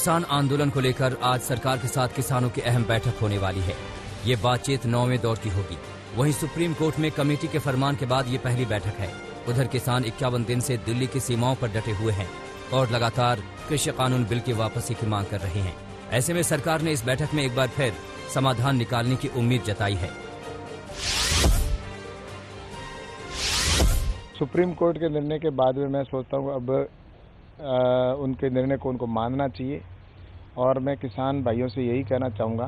किसान आंदोलन को लेकर आज सरकार के साथ किसानों की अहम बैठक होने वाली है। ये बातचीत 9वें दौर की होगी। वहीं सुप्रीम कोर्ट में कमेटी के फरमान के बाद ये पहली बैठक है। उधर किसान 51 दिन से दिल्ली की सीमाओं पर डटे हुए हैं और लगातार कृषि कानून बिल की वापसी की मांग कर रहे हैं। ऐसे में सरकार ने इस बैठक में एक बार फिर समाधान निकालने की उम्मीद जताई है। सुप्रीम कोर्ट के निर्णय के बाद में मैं सोचता हूँ अब उनके निर्णय को उनको मानना चाहिए और मैं किसान भाइयों से यही कहना चाहूँगा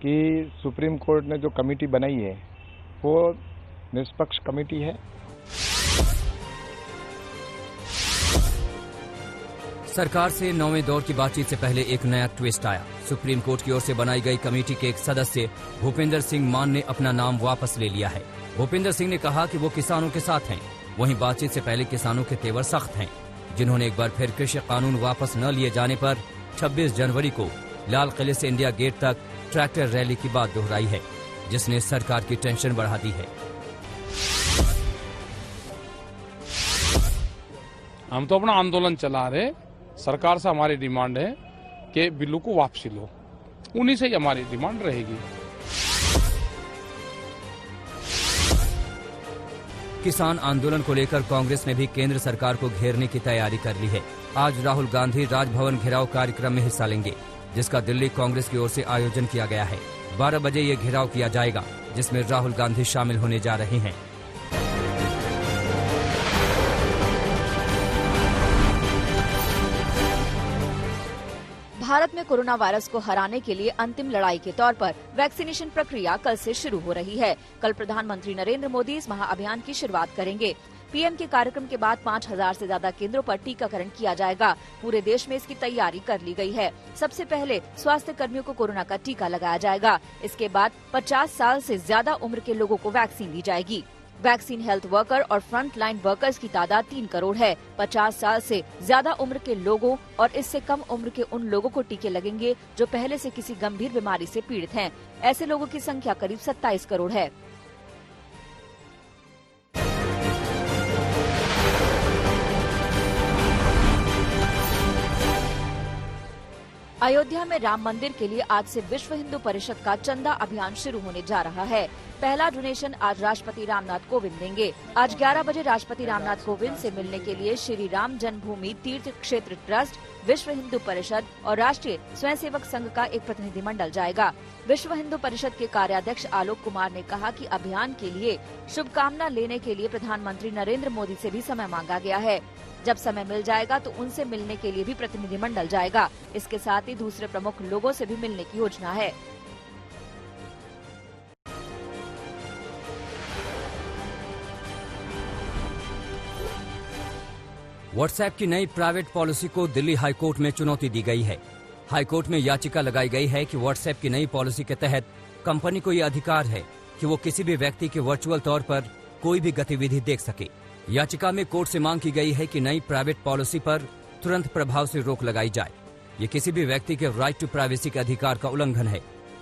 कि सुप्रीम कोर्ट ने जो कमेटी बनाई है वो निष्पक्ष कमेटी है। सरकार से 9वें दौर की बातचीत से पहले एक नया ट्विस्ट आया। सुप्रीम कोर्ट की ओर से बनाई गई कमेटी के एक सदस्य भूपेंद्र सिंह मान ने अपना नाम वापस ले लिया है। भूपेंद्र सिंह ने कहा कि वो किसानों के साथ हैं। वहीं बातचीत से पहले किसानों के तेवर सख्त हैं, जिन्होंने एक बार फिर कृषि कानून वापस न लिए जाने पर 26 जनवरी को लाल किले से इंडिया गेट तक ट्रैक्टर रैली की बात दोहराई है, जिसने सरकार की टेंशन बढ़ा दी है। हम तो अपना आंदोलन चला रहे, सरकार से हमारी डिमांड है कि बिल्लू को वापसी लो, उन्हीं से ही हमारी डिमांड रहेगी। किसान आंदोलन को लेकर कांग्रेस ने भी केंद्र सरकार को घेरने की तैयारी कर ली है। आज राहुल गांधी राजभवन घेराव कार्यक्रम में हिस्सा लेंगे, जिसका दिल्ली कांग्रेस की ओर से आयोजन किया गया है। 12 बजे ये घेराव किया जाएगा, जिसमें राहुल गांधी शामिल होने जा रहे हैं। भारत में कोरोना वायरस को हराने के लिए अंतिम लड़ाई के तौर पर वैक्सीनेशन प्रक्रिया कल से शुरू हो रही है। कल प्रधानमंत्री नरेंद्र मोदी इस महाअभियान की शुरुआत करेंगे। पीएम के कार्यक्रम के बाद 5000 से ज्यादा केंद्रों पर टीकाकरण किया जाएगा। पूरे देश में इसकी तैयारी कर ली गई है। सबसे पहले स्वास्थ्य कर्मियों को कोरोना का टीका लगाया जाएगा। इसके बाद 50 साल से ज्यादा उम्र के लोगों को वैक्सीन दी जाएगी। वैक्सीन हेल्थ वर्कर और फ्रंट लाइन वर्कर्स की तादाद 3 करोड़ है। 50 साल से ज्यादा उम्र के लोगों और इससे कम उम्र के उन लोगों को टीके लगेंगे जो पहले से किसी गंभीर बीमारी से पीड़ित हैं। ऐसे लोगों की संख्या करीब 27 करोड़ है। अयोध्या में राम मंदिर के लिए आज से विश्व हिंदू परिषद का चंदा अभियान शुरू होने जा रहा है। पहला डोनेशन आज राष्ट्रपति रामनाथ कोविंद देंगे। आज 11 बजे राष्ट्रपति रामनाथ कोविंद से मिलने के लिए श्री राम जन्मभूमि तीर्थ क्षेत्र ट्रस्ट, विश्व हिंदू परिषद और राष्ट्रीय स्वयंसेवक संघ का एक प्रतिनिधिमंडल जाएगा। विश्व हिंदू परिषद के कार्याध्यक्ष आलोक कुमार ने कहा कि अभियान के लिए शुभकामना लेने के लिए प्रधानमंत्री नरेंद्र मोदी से भी समय मांगा गया है। जब समय मिल जाएगा तो उनसे मिलने के लिए भी प्रतिनिधिमंडल जाएगा। इसके साथ ही दूसरे प्रमुख लोगों से भी मिलने की योजना है। व्हाट्सएप की नई प्राइवेट पॉलिसी को दिल्ली हाईकोर्ट में चुनौती दी गई है। हाईकोर्ट में याचिका लगाई गई है कि व्हाट्सएप की नई पॉलिसी के तहत कंपनी को यह अधिकार है कि वो किसी भी व्यक्ति के वर्चुअल तौर पर कोई भी गतिविधि देख सके। याचिका में कोर्ट से मांग की गई है कि नई प्राइवेट पॉलिसी पर तुरंत प्रभाव से रोक लगाई जाए। ये किसी भी व्यक्ति के राइट टू प्राइवेसी के अधिकार का उल्लंघन है।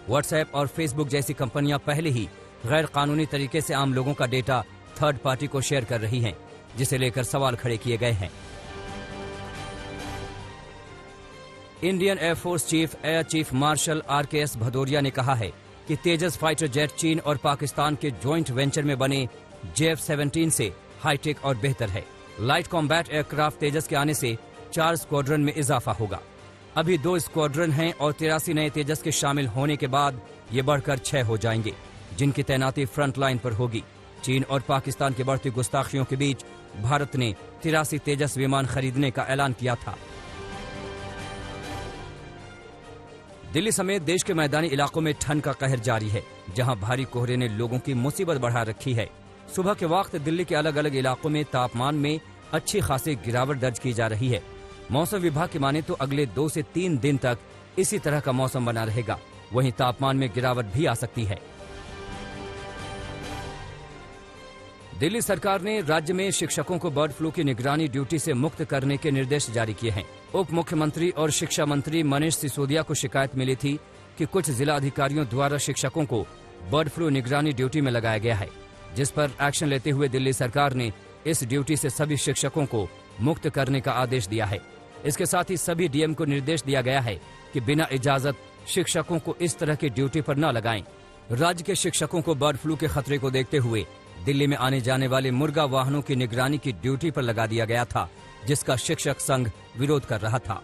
व्हाट्सएप और फेसबुक जैसी कंपनियां पहले ही गैर कानूनी तरीके से आम लोगों का डेटा थर्ड पार्टी को शेयर कर रही हैं, जिसे लेकर सवाल खड़े किए गए हैं। Indian air force chief air chief marshal RKS Bhadauria ने कहा है कि तेजस फाइटर जेट चीन और पाकिस्तान के ज्वाइंट वेंचर में बने JF-17 से हाईटेक और बेहतर है। लाइट कॉम्बैट एयरक्राफ्ट तेजस के आने से 4 स्क्वाड्रन में इजाफा होगा। अभी 2 स्क्वाड्रन हैं और 83 नए तेजस के शामिल होने के बाद ये बढ़कर 6 हो जाएंगे, जिनकी तैनाती फ्रंट लाइन पर होगी। चीन और पाकिस्तान की बढ़ती गुस्ताखियों के बीच भारत ने 83 तेजस विमान खरीदने का ऐलान किया था। दिल्ली समेत देश के मैदानी इलाकों में ठंड का कहर जारी है, जहां भारी कोहरे ने लोगों की मुसीबत बढ़ा रखी है। सुबह के वक्त दिल्ली के अलग अलग इलाकों में तापमान में अच्छी खासी गिरावट दर्ज की जा रही है। मौसम विभाग की माने तो अगले 2 से 3 दिन तक इसी तरह का मौसम बना रहेगा। वहीं तापमान में गिरावट भी आ सकती है। दिल्ली सरकार ने राज्य में शिक्षकों को बर्ड फ्लू की निगरानी ड्यूटी से मुक्त करने के निर्देश जारी किए हैं। उप मुख्यमंत्री और शिक्षा मंत्री मनीष सिसोदिया को शिकायत मिली थी कि कुछ जिला अधिकारियों द्वारा शिक्षकों को बर्ड फ्लू निगरानी ड्यूटी में लगाया गया है, जिस पर एक्शन लेते हुए दिल्ली सरकार ने इस ड्यूटी से सभी शिक्षकों को मुक्त करने का आदेश दिया है। इसके साथ ही सभी डीएम को निर्देश दिया गया है कि बिना इजाजत शिक्षकों को इस तरह की ड्यूटी पर न लगाएं। राज्य के शिक्षकों को बर्ड फ्लू के खतरे को देखते हुए दिल्ली में आने जाने वाले मुर्गा वाहनों की निगरानी की ड्यूटी पर लगा दिया गया था, जिसका शिक्षक संघ विरोध कर रहा था।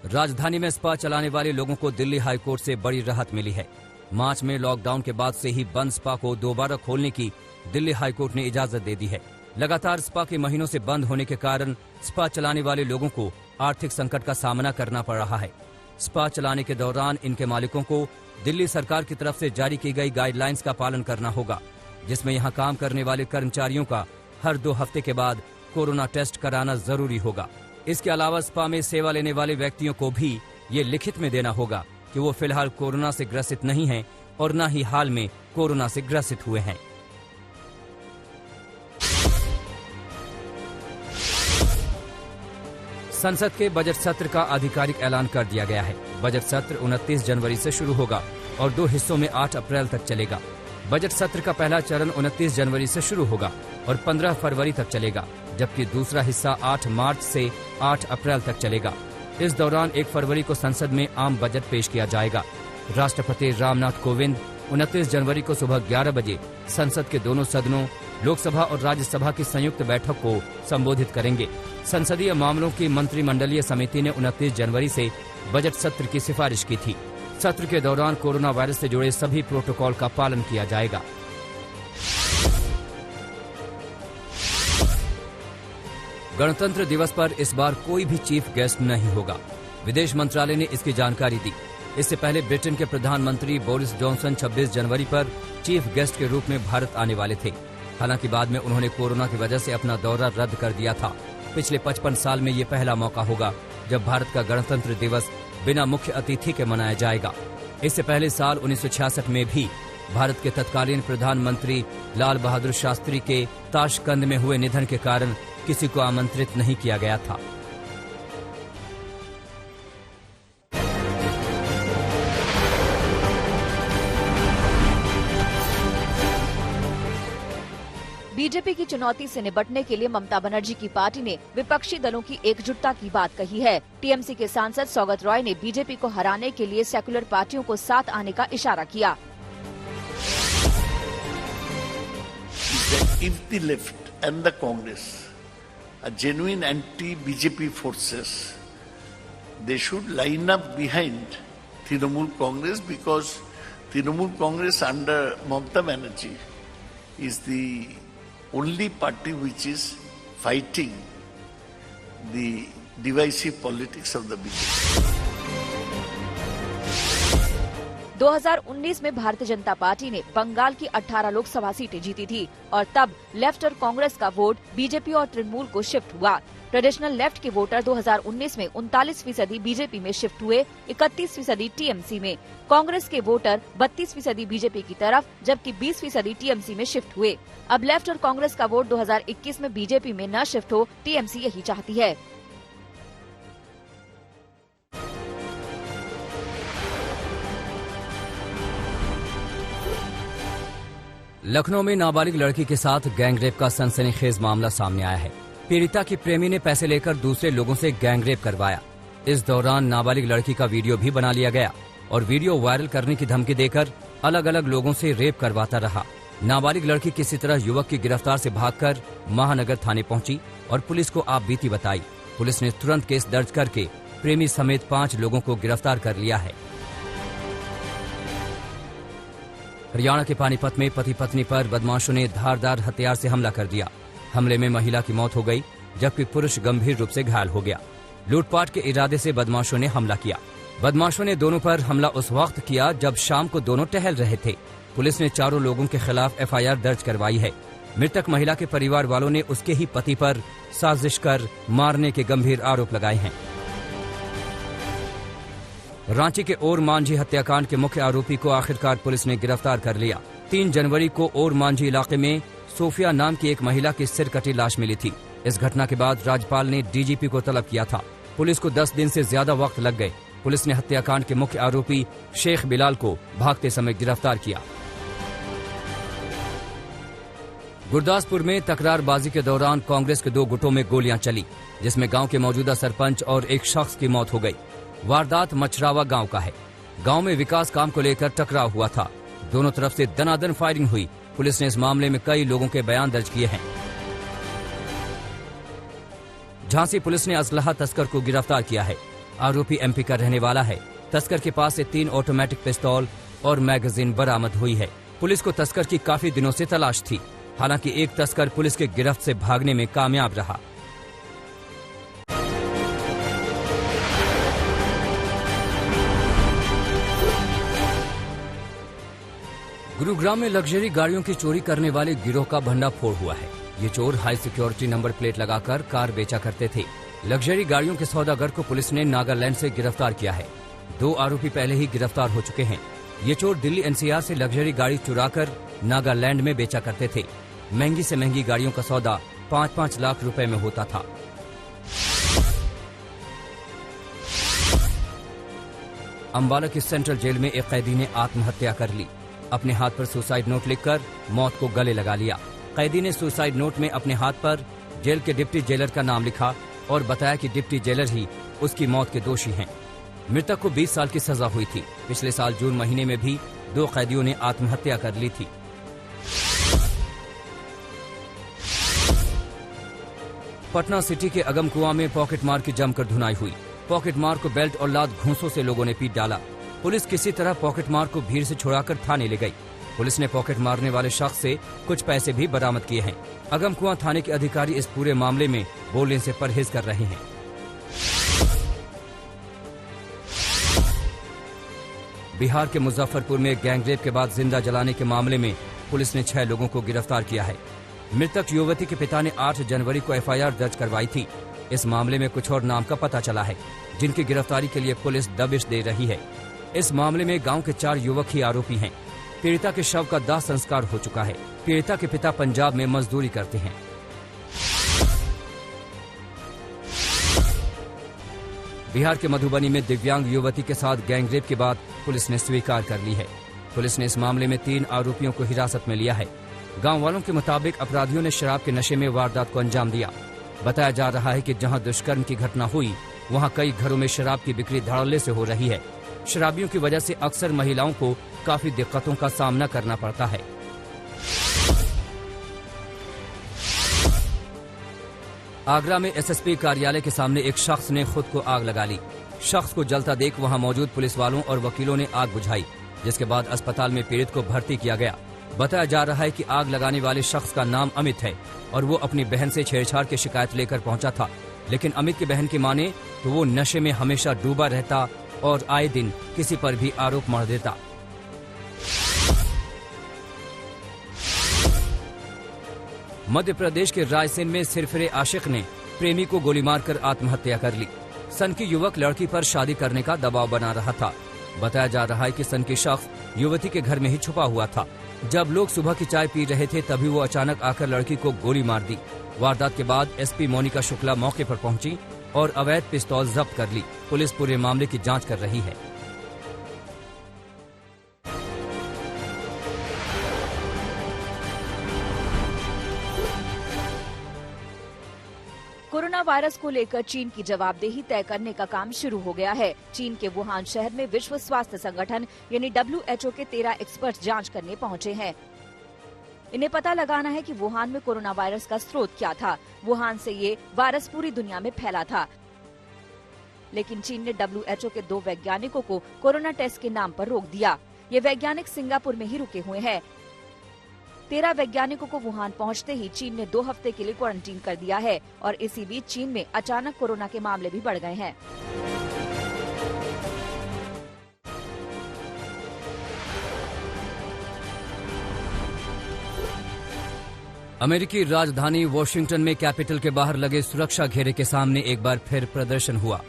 राजधानी में स्पा चलाने वाले लोगों को दिल्ली हाईकोर्ट से बड़ी राहत मिली है। मार्च में लॉकडाउन के बाद से ही बंद स्पा को दोबारा खोलने की दिल्ली हाईकोर्ट ने इजाजत दे दी है। लगातार स्पा के महीनों से बंद होने के कारण स्पा चलाने वाले लोगों को आर्थिक संकट का सामना करना पड़ रहा है। स्पा चलाने के दौरान इनके मालिकों को दिल्ली सरकार की तरफ से जारी की गई गाइडलाइंस का पालन करना होगा, जिसमें यहां काम करने वाले कर्मचारियों का हर 2 हफ्ते के बाद कोरोना टेस्ट कराना जरूरी होगा। इसके अलावा स्पा में सेवा लेने वाले व्यक्तियों को भी ये लिखित में देना होगा कि वो फिलहाल कोरोना से ग्रसित नहीं हैं और न ही हाल में कोरोना से ग्रसित हुए हैं। संसद के बजट सत्र का आधिकारिक ऐलान कर दिया गया है। बजट सत्र 29 जनवरी से शुरू होगा और 2 हिस्सों में 8 अप्रैल तक चलेगा। बजट सत्र का पहला चरण 29 जनवरी से शुरू होगा और 15 फरवरी तक चलेगा, जबकि दूसरा हिस्सा 8 मार्च से 8 अप्रैल तक चलेगा। इस दौरान 1 फरवरी को संसद में आम बजट पेश किया जाएगा। राष्ट्रपति रामनाथ कोविंद 29 जनवरी को सुबह 11 बजे संसद के दोनों सदनों लोकसभा और राज्यसभा की संयुक्त बैठक को संबोधित करेंगे। संसदीय मामलों की मंत्रिमंडलीय समिति ने 29 जनवरी से बजट सत्र की सिफारिश की थी। सत्र के दौरान कोरोना वायरस से जुड़े सभी प्रोटोकॉल का पालन किया जाएगा। गणतंत्र दिवस पर इस बार कोई भी चीफ गेस्ट नहीं होगा। विदेश मंत्रालय ने इसकी जानकारी दी। इससे पहले ब्रिटेन के प्रधानमंत्री बोरिस जॉनसन 26 जनवरी पर चीफ गेस्ट के रूप में भारत आने वाले थे। हालांकि बाद में उन्होंने कोरोना की वजह से अपना दौरा रद्द कर दिया था। पिछले 55 साल में ये पहला मौका होगा जब भारत का गणतंत्र दिवस बिना मुख्य अतिथि के मनाया जाएगा। इससे पहले साल 1966 में भी भारत के तत्कालीन प्रधानमंत्री लाल बहादुर शास्त्री के ताशकंद में हुए निधन के कारण किसी को आमंत्रित नहीं किया गया था। बीजेपी की चुनौती से निपटने के लिए ममता बनर्जी की पार्टी ने विपक्षी दलों की एकजुटता की बात कही है। टीएमसी के सांसद सौगत रॉय ने बीजेपी को हराने के लिए सेकुलर पार्टियों को साथ आने का इशारा किया। If the left and the Congress are genuine anti-BJP forces, they should line up behind Trinamool Congress, because Trinamool Congress under Mamata Banerjee is the only party which is fighting the divisive politics of the BJP. 2019 में Bharatiya Janata party ने बंगाल की 18 लोकसभा सीटें जीती थी और तब left और कांग्रेस का वोट बीजेपी और तृणमूल को शिफ्ट हुआ। ट्रेडिशनल लेफ्ट के वोटर 2019 में 39% बीजेपी में शिफ्ट हुए, 31% टीएमसी में। कांग्रेस के वोटर 32% बीजेपी की तरफ, जबकि 20% टीएमसी में शिफ्ट हुए। अब लेफ्ट और कांग्रेस का वोट 2021 में बीजेपी में न शिफ्ट हो, टीएमसी यही चाहती है। लखनऊ में नाबालिग लड़की के साथ गैंगरेप का सनसनीखेज मामला सामने आया है। पीड़िता की प्रेमी ने पैसे लेकर दूसरे लोगों से गैंगरेप करवाया। इस दौरान नाबालिग लड़की का वीडियो भी बना लिया गया और वीडियो वायरल करने की धमकी देकर अलग अलग लोगों से रेप करवाता रहा। नाबालिग लड़की किसी तरह युवक की गिरफ्तार से भागकर महानगर थाने पहुंची और पुलिस को आप बीती बताई। पुलिस ने तुरंत केस दर्ज करके प्रेमी समेत 5 लोगों को गिरफ्तार कर लिया है। हरियाणा के पानीपत में पति पत्नी पर बदमाशों ने धारदार हथियार से हमला कर दिया। हमले में महिला की मौत हो गई, जबकि पुरुष गंभीर रूप से घायल हो गया। लूटपाट के इरादे से बदमाशों ने हमला किया। बदमाशों ने दोनों पर हमला उस वक्त किया जब शाम को दोनों टहल रहे थे। पुलिस ने चारों लोगों के खिलाफ एफआईआर दर्ज करवाई है। मृतक महिला के परिवार वालों ने उसके ही पति पर साजिश कर मारने के गंभीर आरोप लगाए हैं। रांची के ओर मांझी हत्याकांड के मुख्य आरोपी को आखिरकार पुलिस ने गिरफ्तार कर लिया। 3 जनवरी को ओर मांझी इलाके में सोफिया नाम की एक महिला की सिर कटी लाश मिली थी। इस घटना के बाद राज्यपाल ने डीजीपी को तलब किया था। पुलिस को 10 दिन से ज्यादा वक्त लग गए। पुलिस ने हत्याकांड के मुख्य आरोपी शेख बिलाल को भागते समय गिरफ्तार किया। गुरदासपुर में तकरारबाजी के दौरान कांग्रेस के 2 गुटों में गोलियां चली, जिसमें गांव के मौजूदा सरपंच और एक शख्स की मौत हो गई। वारदात मछरावा गांव का है। गांव में विकास काम को लेकर टकराव हुआ था। दोनों तरफ से दनादन फायरिंग हुई। पुलिस ने इस मामले में कई लोगों के बयान दर्ज किए हैं। झांसी पुलिस ने असलहा तस्कर को गिरफ्तार किया है। आरोपी एमपी का रहने वाला है। तस्कर के पास से 3 ऑटोमेटिक पिस्तौल और मैगजीन बरामद हुई है। पुलिस को तस्कर की काफी दिनों से तलाश थी। हालांकि एक तस्कर पुलिस के गिरफ्त से भागने में कामयाब रहा। गुरुग्राम में लग्जरी गाड़ियों की चोरी करने वाले गिरोह का भंडाफोड़ हुआ है। ये चोर हाई सिक्योरिटी नंबर प्लेट लगाकर कार बेचा करते थे। लग्जरी गाड़ियों के सौदागर को पुलिस ने नागालैंड से गिरफ्तार किया है। 2 आरोपी पहले ही गिरफ्तार हो चुके हैं। ये चोर दिल्ली एनसीआर से लग्जरी गाड़ी चुराकर नागालैंड में बेचा करते थे। महंगी से महंगी गाड़ियों का सौदा 5-5 लाख रुपए में होता था। अंबाला की सेंट्रल जेल में एक कैदी ने आत्महत्या कर ली। अपने हाथ पर सुसाइड नोट लिखकर मौत को गले लगा लिया। कैदी ने सुसाइड नोट में अपने हाथ पर जेल के डिप्टी जेलर का नाम लिखा और बताया कि डिप्टी जेलर ही उसकी मौत के दोषी हैं। मृतक को 20 साल की सजा हुई थी। पिछले साल जून महीने में भी 2 कैदियों ने आत्महत्या कर ली थी। पटना सिटी के अगमकुआं में पॉकेट मार की जमकर धुनाई हुई। पॉकेट मार को बेल्ट और लात घूंसों से लोगों ने पीट डाला। पुलिस किसी तरह पॉकेट मार को भीड़ से छुड़ाकर थाने ले गई। पुलिस ने पॉकेट मारने वाले शख्स से कुछ पैसे भी बरामद किए हैं। अगमकुआं थाने के अधिकारी इस पूरे मामले में बोलने से परहेज कर रहे हैं। बिहार के मुजफ्फरपुर में गैंगरेप के बाद जिंदा जलाने के मामले में पुलिस ने 6 लोगों को गिरफ्तार किया है। मृतक युवती के पिता ने 8 जनवरी को एफआईआर दर्ज करवाई थी। इस मामले में कुछ और नाम का पता चला है, जिनकी गिरफ्तारी के लिए पुलिस दबिश दे रही है। इस मामले में गांव के 4 युवक ही आरोपी हैं। पीड़िता के शव का दाह संस्कार हो चुका है। पीड़िता के पिता पंजाब में मजदूरी करते हैं। बिहार के मधुबनी में दिव्यांग युवती के साथ गैंगरेप के बाद पुलिस ने स्वीकार कर ली है। पुलिस ने इस मामले में 3 आरोपियों को हिरासत में लिया है। गांव वालों के मुताबिक अपराधियों ने शराब के नशे में वारदात को अंजाम दिया। बताया जा रहा है कि जहां दुष्कर्म की घटना हुई, वहां कई घरों में शराब की बिक्री धड़ल्ले से हो रही है। शराबियों की वजह से अक्सर महिलाओं को काफी दिक्कतों का सामना करना पड़ता है। आगरा में एसएसपी कार्यालय के सामने एक शख्स ने खुद को आग लगा ली। शख्स को जलता देख वहां मौजूद पुलिस वालों और वकीलों ने आग बुझाई, जिसके बाद अस्पताल में पीड़ित को भर्ती किया गया। बताया जा रहा है कि आग लगाने वाले शख्स का नाम अमित है और वो अपनी बहन से छेड़छाड़ की शिकायत लेकर पहुंचा था। लेकिन अमित की बहन की माने तो वो नशे में हमेशा डूबा रहता और आए दिन किसी पर भी आरोप मढ़ देता। मध्य प्रदेश के रायसेन में सिरफिरे आशिक ने प्रेमी को गोली मारकर आत्महत्या कर ली। सन की युवक लड़की पर शादी करने का दबाव बना रहा था। बताया जा रहा है कि सन की शख्स युवती के घर में ही छुपा हुआ था। जब लोग सुबह की चाय पी रहे थे, तभी वो अचानक आकर लड़की को गोली मार दी। वारदात के बाद एसपी मोनिका शुक्ला मौके पर पहुंची और अवैध पिस्तौल जब्त कर ली। पुलिस पूरे मामले की जांच कर रही है। कोरोना वायरस को लेकर चीन की जवाबदेही तय करने का काम शुरू हो गया है। चीन के वुहान शहर में विश्व स्वास्थ्य संगठन यानी WHO के 13 एक्सपर्ट जांच करने पहुंचे हैं। इन्हें पता लगाना है कि वुहान में कोरोना वायरस का स्रोत क्या था। वुहान से ये वायरस पूरी दुनिया में फैला था, लेकिन चीन ने WHO के 2 वैज्ञानिकों को कोरोना टेस्ट के नाम पर रोक दिया। ये वैज्ञानिक सिंगापुर में ही रुके हुए हैं। 13 वैज्ञानिकों को वुहान पहुंचते ही चीन ने 2 हफ्ते के लिए क्वारंटीन कर दिया है और इसी बीच चीन में अचानक कोरोना के मामले भी बढ़ गए हैं। अमेरिकी राजधानी वॉशिंगटन में कैपिटल के बाहर लगे सुरक्षा घेरे के सामने एक बार फिर प्रदर्शन हुआ।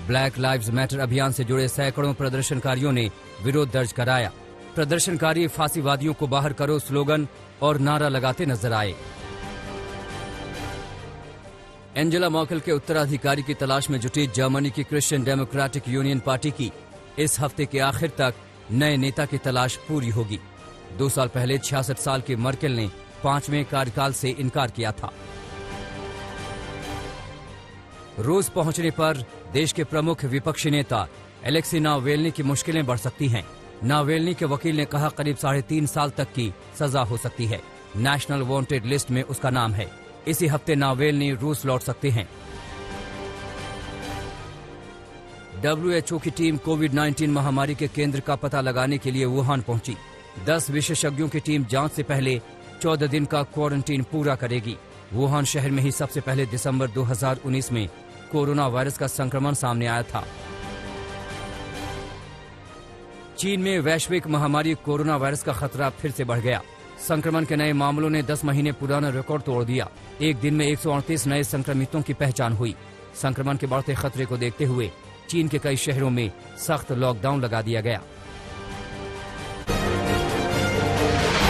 ब्लैक लाइव्स मैटर अभियान से जुड़े सैकड़ों प्रदर्शनकारियों ने विरोध दर्ज कराया। प्रदर्शनकारी फांसीवादियों को बाहर करो स्लोगन और नारा लगाते नजर आए। एंजेला मर्केल के उत्तराधिकारी की तलाश में जुटी जर्मनी की क्रिश्चियन डेमोक्रेटिक यूनियन पार्टी की इस हफ्ते के आखिर तक नए नेता की तलाश पूरी होगी। 2 साल पहले 66 साल की मर्केल ने 5वें कार्यकाल से इनकार किया था। रूस पहुंचने पर देश के प्रमुख विपक्षी नेता एलेक्सी नावल्नी की मुश्किलें बढ़ सकती हैं। नावल्नी के वकील ने कहा करीब 3.5 साल तक की सजा हो सकती है। नेशनल वांटेड लिस्ट में उसका नाम है। इसी हफ्ते नावल्नी रूस लौट सकते हैं। WHO की टीम कोविड-19 महामारी के केंद्र का पता लगाने के लिए वुहान पहुंची। 10 विशेषज्ञों की टीम जांच से पहले 14 दिन का क्वारंटीन पूरा करेगी। वुहान शहर में ही सबसे पहले दिसंबर 2019 में कोरोना वायरस का संक्रमण सामने आया था। चीन में वैश्विक महामारी कोरोना वायरस का खतरा फिर से बढ़ गया। संक्रमण के नए मामलों ने 10 महीने पुराना रिकॉर्ड तोड़ दिया। एक दिन में 138 नए संक्रमितों की पहचान हुई। संक्रमण के बढ़ते खतरे को देखते हुए चीन के कई शहरों में सख्त लॉकडाउन लगा दिया गया।